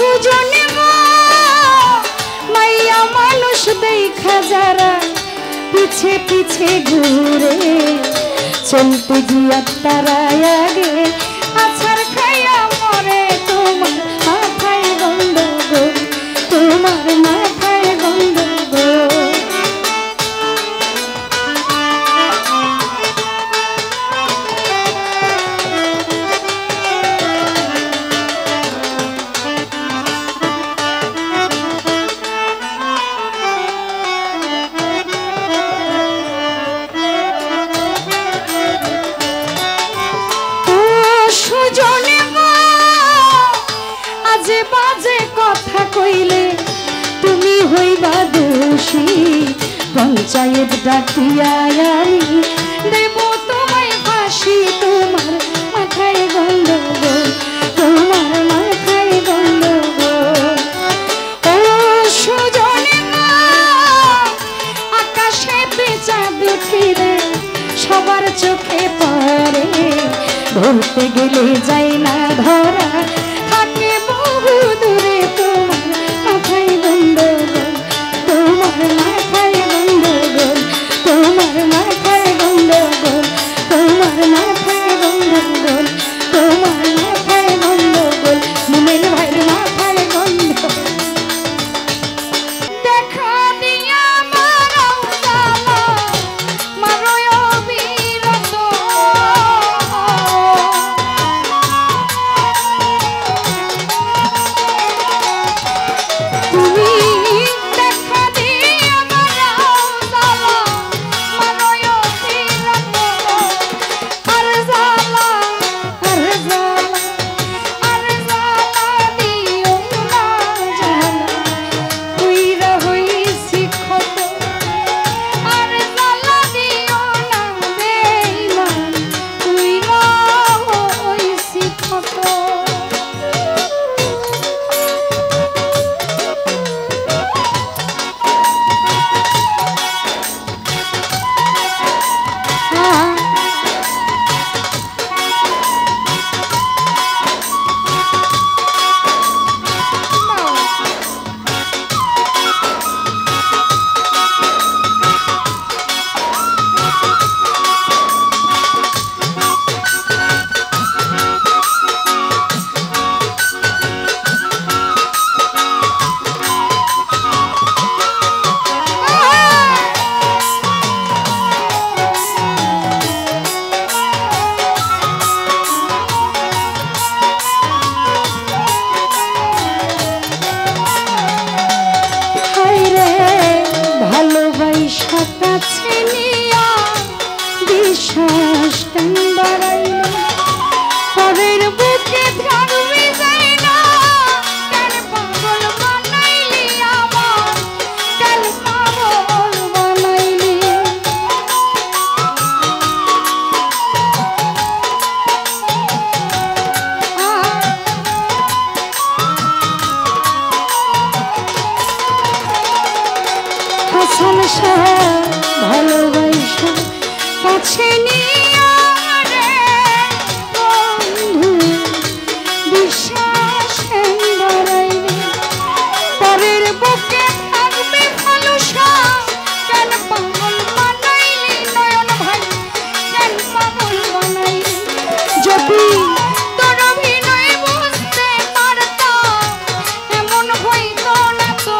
সুজনে মাইয়া মানুষ দেখা যারা পিছে পিছে ঘুরে চলতে গিয়া তারা আগে আছাড় খাইয়া মরে তোমার মাথায় গন্ডগোল তোমার মাথায় গন্ডগোল বাজে কথা কইলে তুমি হইবা দোষী পঞ্চায়েত ডাকিয়া দেব তোমায় ফাঁসি তোমার মাথায় গন্ডগোল তোমার মাথায় গন্ডগোল ও সুজনে আকাশে চাঁদ উঠিলে সবার চোখে পড়ে ধরতে গেলে যাই না ধরা থাকে বহু দূরে তোমার মাথায় গন্ডগোল তোমার মাথায় গন্ডগোল তোমার মাথায় গন্ডগোল তোমার মাথায় গন্ডগোল তোমার মাথায় গন্ডগোল মুমেন ভাইয়ের মাথায় গন্ডগোল দেখা দিয়া মারাও জ্বালা মারোয় অবিরত ভালোবাসা কাছে নিয়ে বন্ধু বিশ্বাস পরের বুকে থাকবে ভালোবাসা কেন পাগল বানাইলি নয়ন ভাই কেন পাগল বানাইলি যদি তোর অভিনয় বুঝতে পারতাম এমন হইতো না তো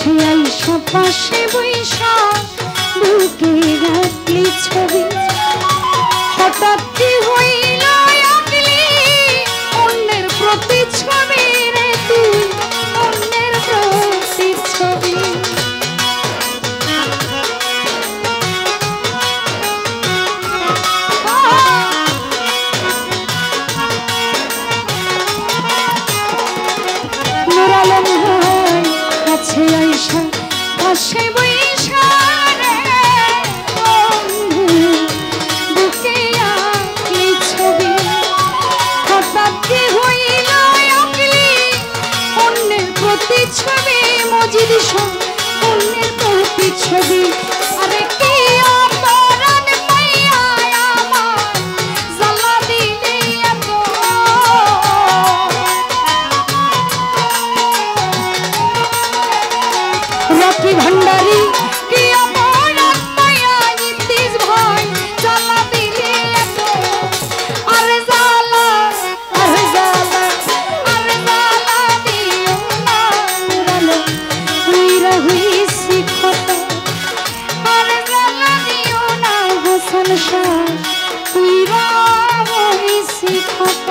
কাছে আইসা পাশে বৈশা বুকে রাখলি ছবি হঠাৎ কি হইল আগলি অন্যের প্রতিচ্ছবি রে তুই অন্যের প্রতিচ্ছবি নুরালম হয় কাছে আইসা পাশে বৈশা রে বন্ধু বুকে আঁকলি ছবি হঠাৎ কি হইল আঁকলি অন্যের প্রতিচ্ছবি মজিদ অন্যের প্রতিচ্ছবি আরে কি অপরাধ পাইয়া আমার জ্বালা দিলি এত রকি ভান্ডারি কি অপরাধ পাইয়া ইতিস ভাই জ্বালা দিলি এত আরে জ্বালা আরে জ্বালা আরে জ্বালা দিও না নুরালো উইরা হইছি ক্ষত আরে জ্বালা দিও না হাসান শাহ উইরা হইছি ক্ষত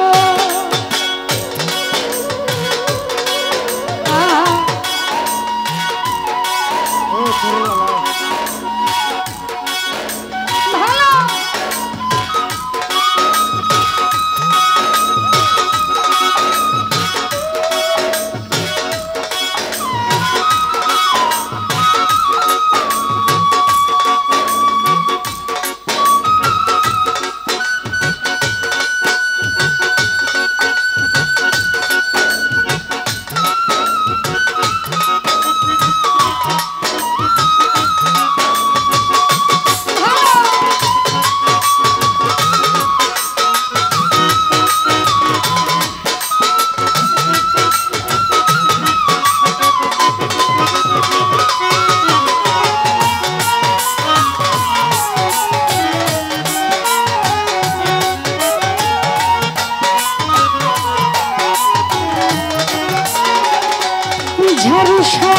ঝাড়ুসা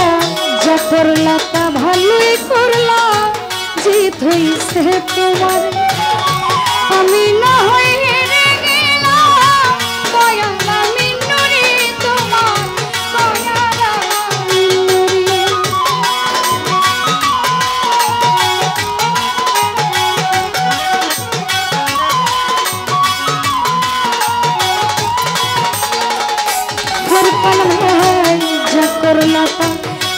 যা করলা তা ভালোই করলা জিত হইছে তোমার আমি না হই হেরে গেলাম দয়ালা মিনুরি তোমার দয়ালা মিনুরি যা করলা তা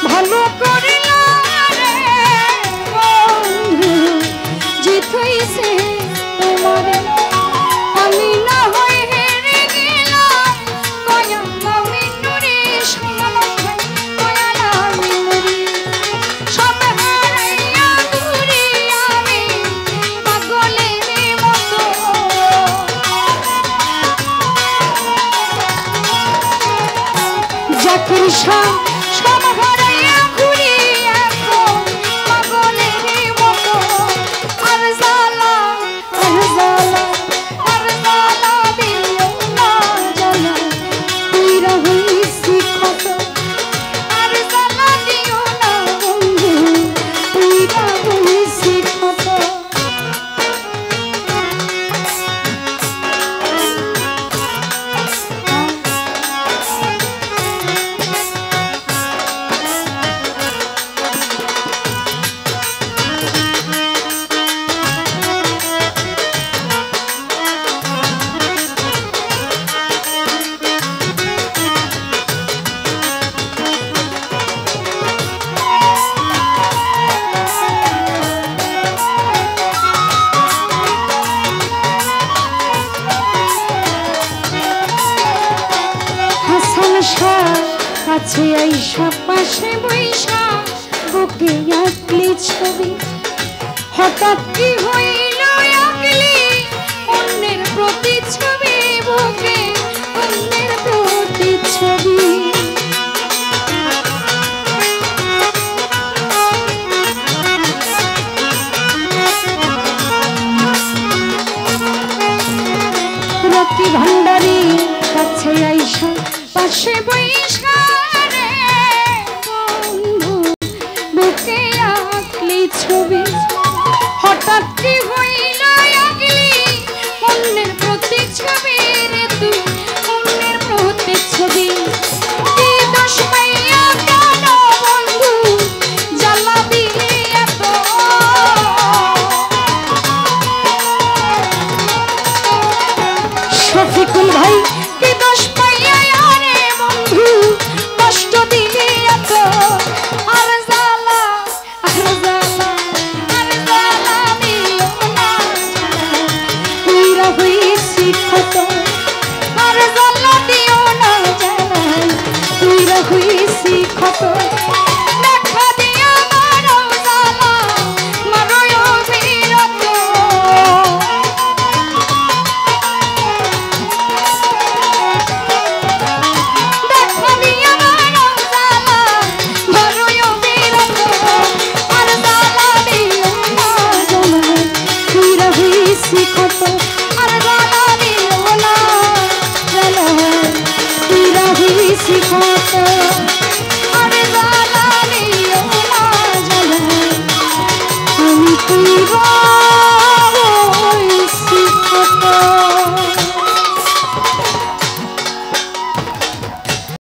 ভালো করলা রে বন্ধু জিত হইছে তোমার আমি না হই হেরে গেলাম দয়ালা মিনুরি সোনালা ভাই দয়ালা মিনুরি সব হারাইয়া ঘুরি আমি পাগলের মতো জাকির শাহ সব হারাইয়া ঘুরি এখন পাগলের মতো আর জ্বালা আর জ্বালা আর জ্বালা দিও না জ্বালা তুইরা হইছি ক্ষত আর জ্বালা দিও না বন্ধু তুইরা হইছি ক্ষত কাছে আইসা পাশে বৈশা বুকে আঁকলি ছবি হঠাৎ কি হইল আঁকলি অন্যের প্রতিচ্ছবি বুকে অন্যের প্রতিচ্ছবি রকি ভান্ডারি কাছে আইসা পাশে বৈশা ছবি হঠাৎ কি হইল আগলি অন্যের প্রতিচ্ছবি রে তুই অন্যের প্রতিচ্ছবি কি দোষ পাইয়া কেন বন্ধু জ্বালা দিলি এত শফিকুল ভাই কি দোষ পাইয়া রে বন্ধু কষ্ট দিলি এত আর জ্বালা আর জ্বালা আর জ্বালা দিও না পুরা হইছি ক্ষত আর জ্বালা দিও না জ্বালা পুরা হইছি ক্ষত দেখা দিয়া মারো জ্বালা মারো অবিরত দেখা দিয়া মারো জ্বালা মারো অবিরত আর জ্বালা দিও না জ্বালা পুরা হইছি ক্ষত আর জ্বালা দিও না জ্বালা পুরা হইছি ক্ষত